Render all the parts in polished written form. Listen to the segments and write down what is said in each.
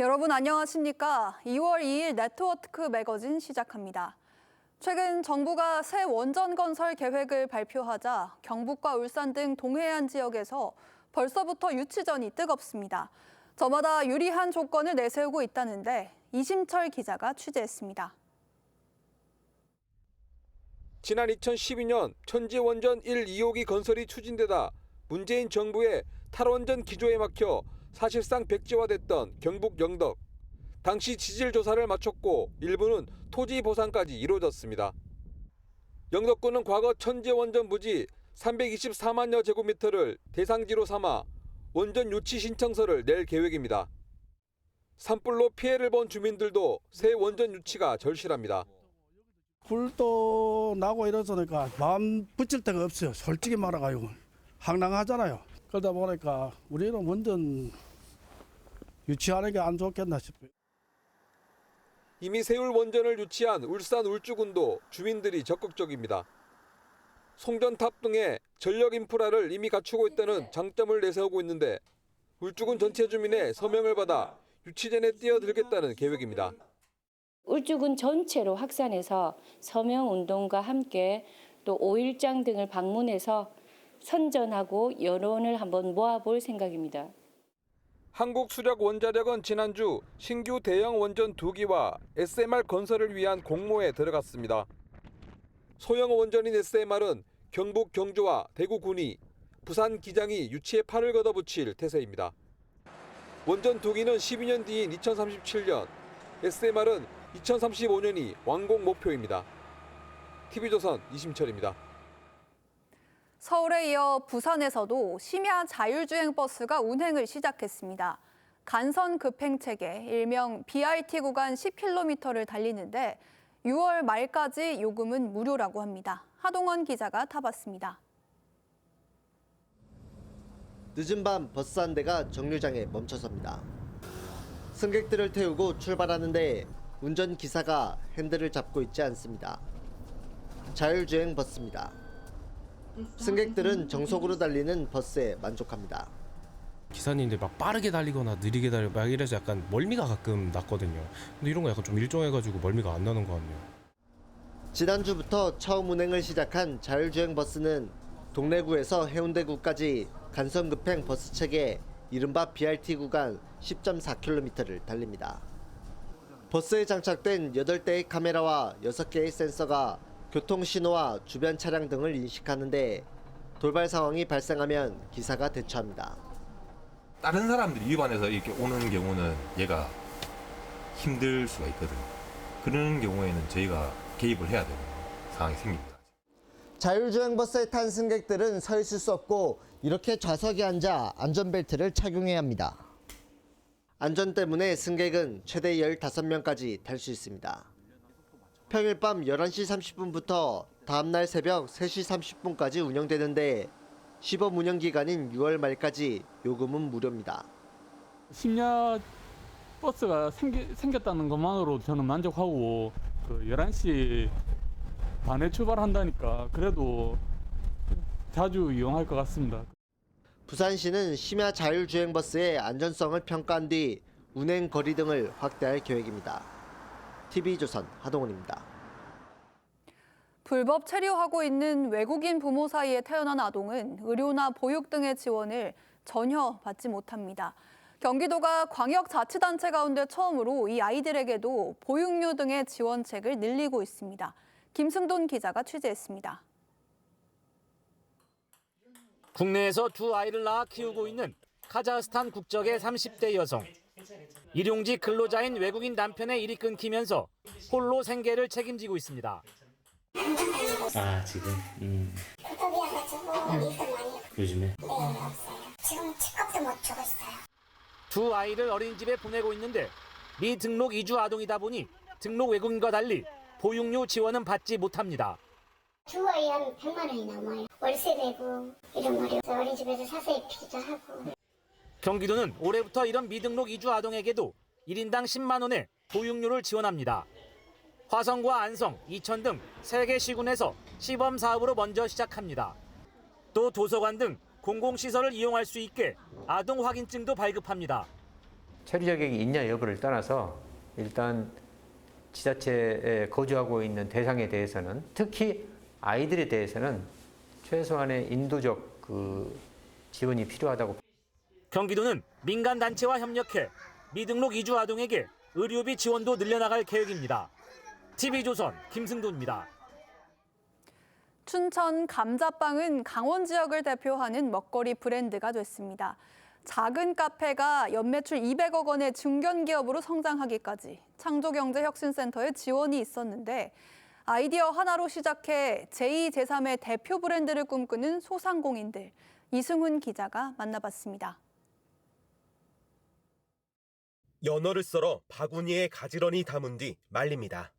여러분 안녕하십니까? 2월 2일 네트워크 매거진 시작합니다. 최근 정부가 새 원전 건설 계획을 발표하자 경북과 울산 등 동해안 지역에서 벌써부터 유치전이 뜨겁습니다. 저마다 유리한 조건을 내세우고 있다는데 이심철 기자가 취재했습니다. 지난 2012년 천지원전 1, 2호기 건설이 추진되다 문재인 정부의 탈원전 기조에 막혀 사실상 백지화됐던 경북 영덕. 당시 지질 조사를 마쳤고 일부는 토지 보상까지 이루어졌습니다. 영덕군은 과거 천지원전 부지 324만여 제곱미터를 대상지로 삼아 원전 유치 신청서를 낼 계획입니다. 산불로 피해를 본 주민들도 새 원전 유치가 절실합니다. 불도 나고 이러니까 마음 붙일 데가 없어요. 솔직히 말해가지고 황당하잖아요. 그러다 보니까 우리는 원전 유치하는 게 안 좋겠나 싶어요. 이미 세울 원전을 유치한 울산 울주군도 주민들이 적극적입니다. 송전탑 등의 전력 인프라를 이미 갖추고 있다는 장점을 내세우고 있는데 울주군 전체 주민의 서명을 받아 유치전에 뛰어들겠다는 계획입니다. 울주군 전체로 확산해서 서명운동과 함께 또 5일장 등을 방문해서 선전하고 여론을 한번 모아볼 생각입니다. 한국수력원자력은 지난주 신규 대형 원전 2기와 SMR 건설을 위한 공모에 들어갔습니다. 소형 원전인 SMR은 경북 경주와 대구군이, 부산 기장이 유치에 팔을 걷어붙일 태세입니다. 원전 2기는 12년 뒤인 2037년, SMR은 2035년이 완공 목표입니다. TV조선 이심철입니다. 서울에 이어 부산에서도 심야 자율주행 버스가 운행을 시작했습니다. 간선 급행체계, 일명 BRT 구간 10km를 달리는데 6월 말까지 요금은 무료라고 합니다. 하동원 기자가 타봤습니다. 늦은 밤 버스 한 대가 정류장에 멈춰섭니다. 승객들을 태우고 출발하는데 운전기사가 핸들을 잡고 있지 않습니다. 자율주행 버스입니다. 승객들은 정속으로 달리는 버스에 만족합니다. 기사님들 막 빠르게 달리거나 느리게 달리고 막 이래서 약간 멀미가 가끔 났거든요. 근데 이런 거 약간 좀 일정해가지고 멀미가 안 나는 것 같네요. 지난주부터 처음 운행을 시작한 자율주행 버스는 동래구에서 해운대구까지 간선급행 버스 체계 이른바 BRT 구간 10.4km를 달립니다. 버스에 장착된 8대의 카메라와 6개의 센서가 교통신호와 주변 차량 등을 인식하는데 돌발 상황이 발생하면 기사가 대처합니다. 다른 사람들이 위반해서 이렇게 오는 경우는 얘가 힘들 수가 있거든요. 그런 경우에는 저희가 개입을 해야 되는 상황이 생깁니다. 자율주행 버스에 탄 승객들은 서 있을 수 없고 이렇게 좌석에 앉아 안전벨트를 착용해야 합니다. 안전 때문에 승객은 최대 15명까지 탈 수 있습니다. 평일 밤 11시 30분부터 다음날 새벽 3시 30분까지 운영되는데 시범 운영 기간인 6월 말까지 요금은 무료입니다. 심야 버스가 생겼다는 것만으로 저는 만족하고 11시 반에 출발한다니까 그래도 자주 이용할 것 같습니다. 부산시는 심야 자율주행 버스의 안전성을 평가한 뒤 운행 거리 등을 확대할 계획입니다. TV조선 하동훈입니다. 불법 체류하고 있는 외국인 부모 사이에 태어난 아동은 의료나 보육 등의 지원을 전혀 받지 못합니다. 경기도가 광역자치단체 가운데 처음으로 이 아이들에게도 보육료 등의 지원책을 늘리고 있습니다. 김승돈 기자가 취재했습니다. 국내에서 두 아이를 낳아 키우고 있는 카자흐스탄 국적의 30대 여성. 일용직 근로자인 외국인 남편의 일이 끊기면서 홀로 생계를 책임지고 있습니다. 아, 지금? 고독이어가지고 일도 많이 요즘에? 네, 없어요. 지금 치과도 못 주고 있어요. 두 아이를 어린이집에 보내고 있는데 미등록 이주 아동이다 보니 등록 외국인과 달리 보육료 지원은 받지 못합니다. 주 아이 한 100만 원이 넘어요. 월세 내고 이런 말이 어린이집에서 사서 입히기도 하고. 경기도는 올해부터 이런 미등록 이주 아동에게도 1인당 10만 원의 보육료를 지원합니다. 화성과 안성, 이천 등 3개 시군에서 시범 사업으로 먼저 시작합니다. 또 도서관 등 공공시설을 이용할 수 있게 아동 확인증도 발급합니다. 체류 자격이 있냐 여부를 떠나서 일단 지자체에 거주하고 있는 대상에 대해서는 특히 아이들에 대해서는 최소한의 인도적 지원이 필요하다고. 경기도는 민간 단체와 협력해 미등록 이주 아동에게 의료비 지원도 늘려나갈 계획입니다. TV조선 김승도입니다. 춘천 감자빵은 강원 지역을 대표하는 먹거리 브랜드가 됐습니다. 작은 카페가 연매출 200억 원의 중견기업으로 성장하기까지 창조경제혁신센터의 지원이 있었는데 아이디어 하나로 시작해 제2, 제3의 대표 브랜드를 꿈꾸는 소상공인들, 이승훈 기자가 만나봤습니다. 연어를 썰어 바구니에 가지런히 담은 뒤 말립니다.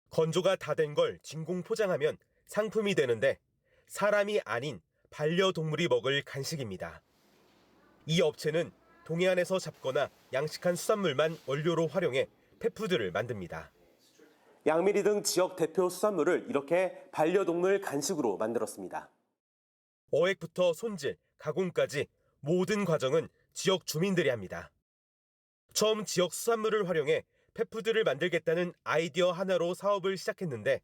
건조가 다 된 걸 진공 포장하면 상품이 되는데 사람이 아닌 반려동물이 먹을 간식입니다. 이 업체는 동해안에서 잡거나 양식한 수산물만 원료로 활용해 펫푸드를 만듭니다. 양미리 등 지역 대표 수산물을 이렇게 반려동물 간식으로 만들었습니다. 어획부터 손질, 가공까지 모든 과정은 지역 주민들이 합니다. 처음 지역 수산물을 활용해 펫푸드를 만들겠다는 아이디어 하나로 사업을 시작했는데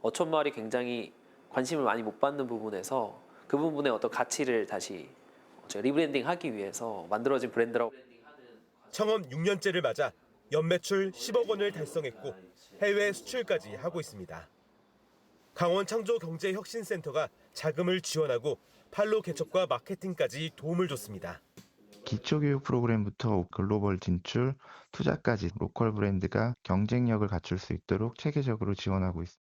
어촌마을이 굉장히 관심을 많이 못 받는 부분에서 그 부분의 어떤 가치를 다시 리브랜딩하기 위해서 만들어진 브랜드라고. 창업 6년째를 맞아 연매출 10억 원을 달성했고 해외 수출까지 하고 있습니다. 강원창조경제혁신센터가 자금을 지원하고 판로 개척과 마케팅까지 도움을 줬습니다. 기초교육 프로그램부터 글로벌 진출, 투자까지 로컬 브랜드가 경쟁력을 갖출 수 있도록 체계적으로 지원하고 있습니다.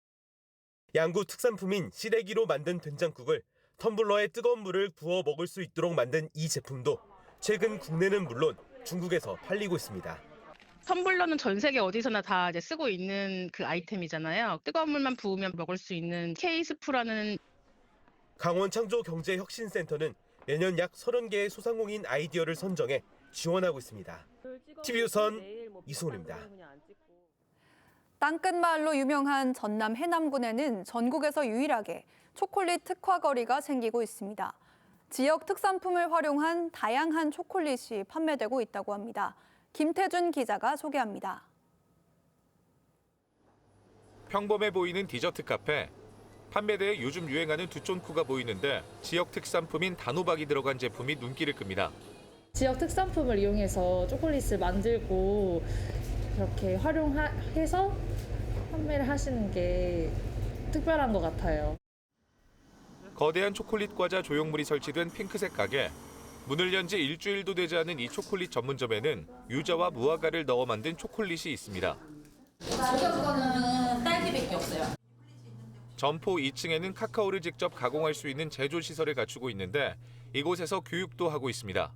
양구 특산품인 시래기로 만든 된장국을 텀블러에 뜨거운 물을 부어 먹을 수 있도록 만든 이 제품도 최근 국내는 물론 중국에서 팔리고 있습니다. 텀블러는 전 세계 어디서나 다 이제 쓰고 있는 그 아이템이잖아요. 뜨거운 물만 부으면 먹을 수 있는 K-스프라는. 강원창조경제혁신센터는 매년 약 30개의 소상공인 아이디어를 선정해 지원하고 있습니다. TV조선 이승훈입니다. 땅끝마을로 유명한 전남 해남군에는 전국에서 유일하게 초콜릿 특화거리가 생기고 있습니다. 지역 특산품을 활용한 다양한 초콜릿이 판매되고 있다고 합니다. 김태준 기자가 소개합니다. 평범해 보이는 디저트 카페. 판매대에 요즘 유행하는 두쫀쿠가 보이는데 지역 특산품인 단호박이 들어간 제품이 눈길을 끕니다. 지역 특산품을 이용해서 초콜릿을 만들고 그렇게 활용해서 판매를 하시는 게 특별한 것 같아요. 거대한 초콜릿 과자 조형물이 설치된 핑크색 가게. 문을 연 지 일주일도 되지 않은 이 초콜릿 전문점에는 유자와 무화과를 넣어 만든 초콜릿이 있습니다. 지금 거는 딸기밖에 없어요. 점포 2층에는 카카오를 직접 가공할 수 있는 제조 시설을 갖추고 있는데 이곳에서 교육도 하고 있습니다.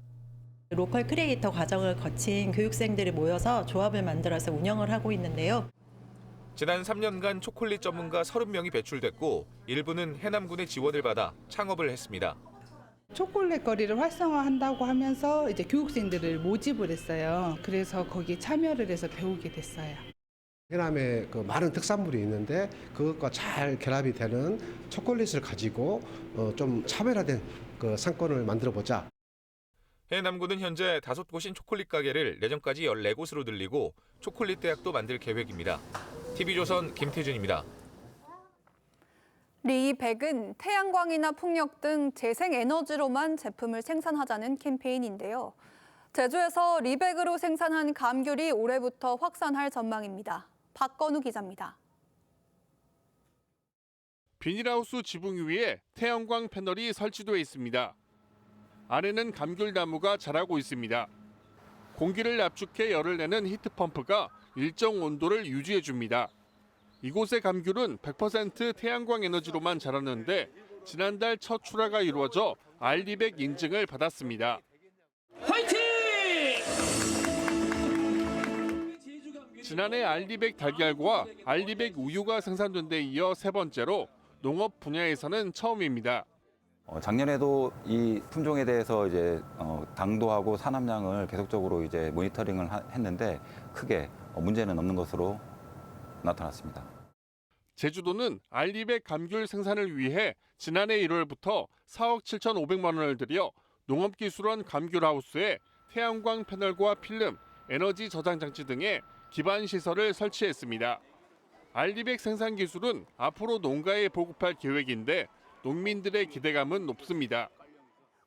로컬 크리에이터 과정을 거친 교육생들이 모여서 조합을 만들어서 운영을 하고 있는데요. 지난 3년간 초콜릿 전문가 30명이 배출됐고 일부는 해남군의 지원을 받아 창업을 했습니다. 초콜릿 거리를 활성화한다고 하면서 이제 교육생들을 모집을 했어요. 그래서 거기에 참여를 해서 배우게 됐어요. 해남에 그 많은 특산물이 있는데 그것과 잘 결합이 되는 초콜릿을 가지고 좀 차별화된 그 상권을 만들어 보자. 해남군은 현재 5곳인 초콜릿 가게를 내년까지 14곳으로 늘리고 초콜릿 대학도 만들 계획입니다. TV조선 김태준입니다. 리백은 태양광이나 풍력 등 재생에너지로만 제품을 생산하자는 캠페인인데요. 제주에서 리백으로 생산한 감귤이 올해부터 확산할 전망입니다. 박건우 기자입니다. 비닐하우스 지붕 위에 태양광 패널이 설치되어 있습니다. 안에는 감귤나무가 자라고 있습니다. 공기를 압축해 열을 내는 히트펌프가 일정 온도를 유지해 줍니다. 이곳의 감귤은 100% 태양광 에너지로만 자랐는데 지난달 첫 출하가 이루어져 알리백 인증을 받았습니다. 화이팅! 지난해 알리백 달걀과 알리백 우유가 생산된 데 이어 세 번째로 농업 분야에서는 처음입니다. 작년에도 이 품종에 대해서 이제 당도하고 산함량을 계속적으로 이제 모니터링을 했는데 크게 문제는 없는 것으로 나타났습니다. 제주도는 알리백 감귤 생산을 위해 지난해 1월부터 4억 7,500만 원을 들여 농업기술원 감귤하우스에 태양광 패널과 필름, 에너지 저장 장치 등의 기반 시설을 설치했습니다. 알리백 생산 기술은 앞으로 농가에 보급할 계획인데 농민들의 기대감은 높습니다.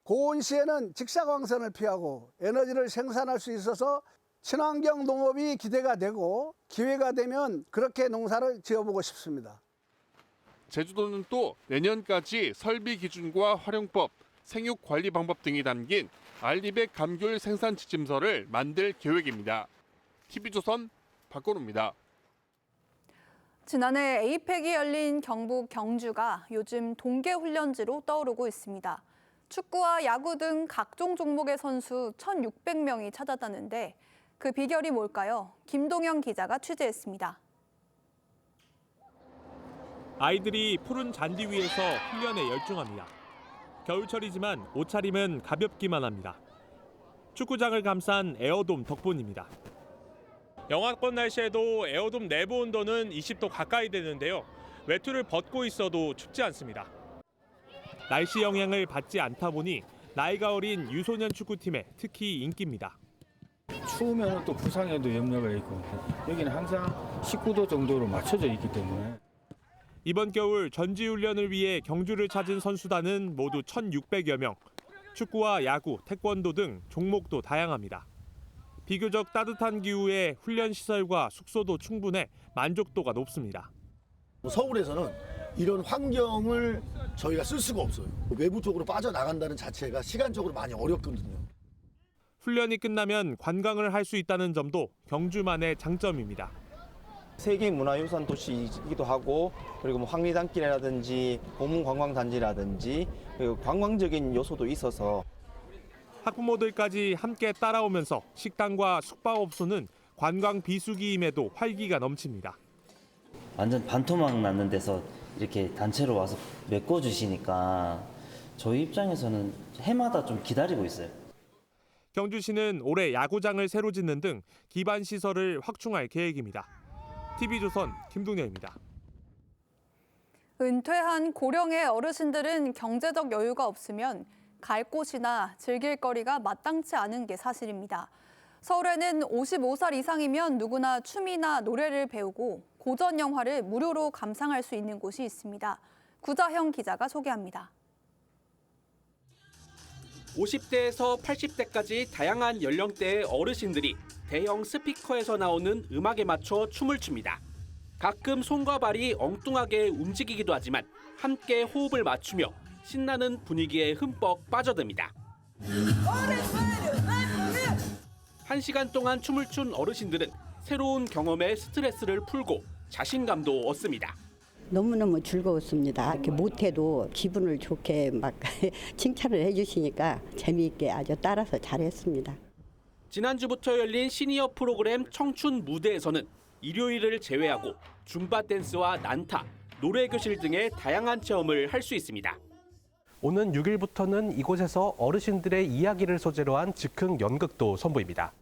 고온 시에는 직사광선을 피하고 에너지를 생산할 수 있어서 친환경 농업이 기대가 되고 기회가 되면 그렇게 농사를 지어보고 싶습니다. 제주도는 또 내년까지 설비 기준과 활용법, 생육 관리 방법 등이 담긴 알리백 감귤 생산 지침서를 만들 계획입니다. TV조선 박건우입니다. 지난해 에이펙이 열린 경북 경주가 요즘 동계훈련지로 떠오르고 있습니다. 축구와 야구 등 각종 종목의 선수 1,600명이 찾아다는데 그 비결이 뭘까요? 김동영 기자가 취재했습니다. 아이들이 푸른 잔디 위에서 훈련에 열중합니다. 겨울철이지만 옷차림은 가볍기만 합니다. 축구장을 감싼 에어돔 덕분입니다. 영하권 날씨에도 에어돔 내부 온도는 20도 가까이 되는데요. 외투를 벗고 있어도 춥지 않습니다. 날씨 영향을 받지 않다 보니 나이가 어린 유소년 축구팀에 특히 인기입니다. 추우면 또 부상에도 염려가 있고 여기는 항상 19도 정도로 맞춰져 있기 때문에 이번 겨울 전지훈련을 위해 경주를 찾은 선수단은 모두 1,600여 명. 축구와 야구, 태권도 등 종목도 다양합니다. 비교적 따뜻한 기후에 훈련 시설과 숙소도 충분해 만족도가 높습니다. 서울에서는 이런 환경을 저희가 쓸 수가 없어요. 외부 쪽으로 빠져나간다는 자체가 시간적으로 많이 어렵거든요. 훈련이 끝나면 관광을 할 수 있다는 점도 경주만의 장점입니다. 세계문화유산 도시이기도 하고 그리고 황리단길이라든지 고문관광단지라든지 그리고 관광적인 요소도 있어서 학부모들까지 함께 따라오면서 식당과 숙박업소는 관광 비수기임에도 활기가 넘칩니다. 완전 반토막 났는 데서 이렇게 단체로 와서 메꿔주시니까 저희 입장에서는 해마다 좀 기다리고 있어요. 경주시는 올해 야구장을 새로 짓는 등 기반 시설을 확충할 계획입니다. TV조선 김동현입니다. 은퇴한 고령의 어르신들은 경제적 여유가 없으면 갈 곳이나 즐길 거리가 마땅치 않은 게 사실입니다. 서울에는 55살 이상이면 누구나 춤이나 노래를 배우고 고전 영화를 무료로 감상할 수 있는 곳이 있습니다. 구자형 기자가 소개합니다. 50대에서 80대까지 다양한 연령대의 어르신들이 대형 스피커에서 나오는 음악에 맞춰 춤을 춥니다. 가끔 손과 발이 엉뚱하게 움직이기도 하지만 함께 호흡을 맞추며 신나는 분위기에 흠뻑 빠져듭니다. 1시간 동안 춤을 춘 어르신들은 새로운 경험에 스트레스를 풀고 자신감도 얻습니다. 너무너무 즐거웠습니다. 이렇게 못해도 기분을 좋게 막 칭찬을 해주시니까 재미있게 아주 따라서 잘했습니다. 지난주부터 열린 시니어 프로그램 청춘 무대에서는 일요일을 제외하고 줌바 댄스와 난타, 노래 교실 등의 다양한 체험을 할 수 있습니다. 오는 6일부터는 이곳에서 어르신들의 이야기를 소재로 한 즉흥 연극도 선보입니다.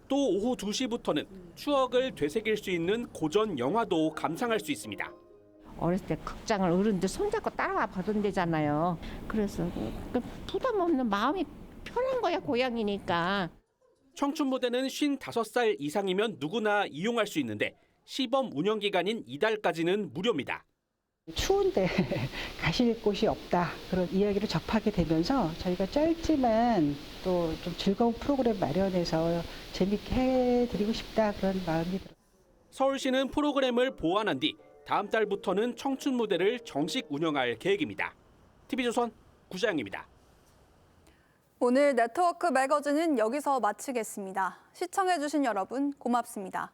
또 오후 2시부터는 추억을 되새길 수 있는 고전 영화도 감상할 수 있습니다. 어렸을 때 극장을 어른들 손잡고 따라와 보던 데잖아요. 그래서 부담 없는 마음이 편한 거야, 고향이니까. 청춘 무대는 55살 이상이면 누구나 이용할 수 있는데 시범 운영 기간인 이달까지는 무료입니다. 추운데 가실 곳이 없다 그런 이야기를 접하게 되면서 저희가 짧지만 또 좀 즐거운 프로그램 마련해서 재밌게 해드리고 싶다 그런 마음이 들어요. 서울시는 프로그램을 보완한 뒤 다음 달부터는 청춘 무대를 정식 운영할 계획입니다. TV조선 구자영입니다. 오늘 네트워크 매거진은 여기서 마치겠습니다. 시청해주신 여러분 고맙습니다.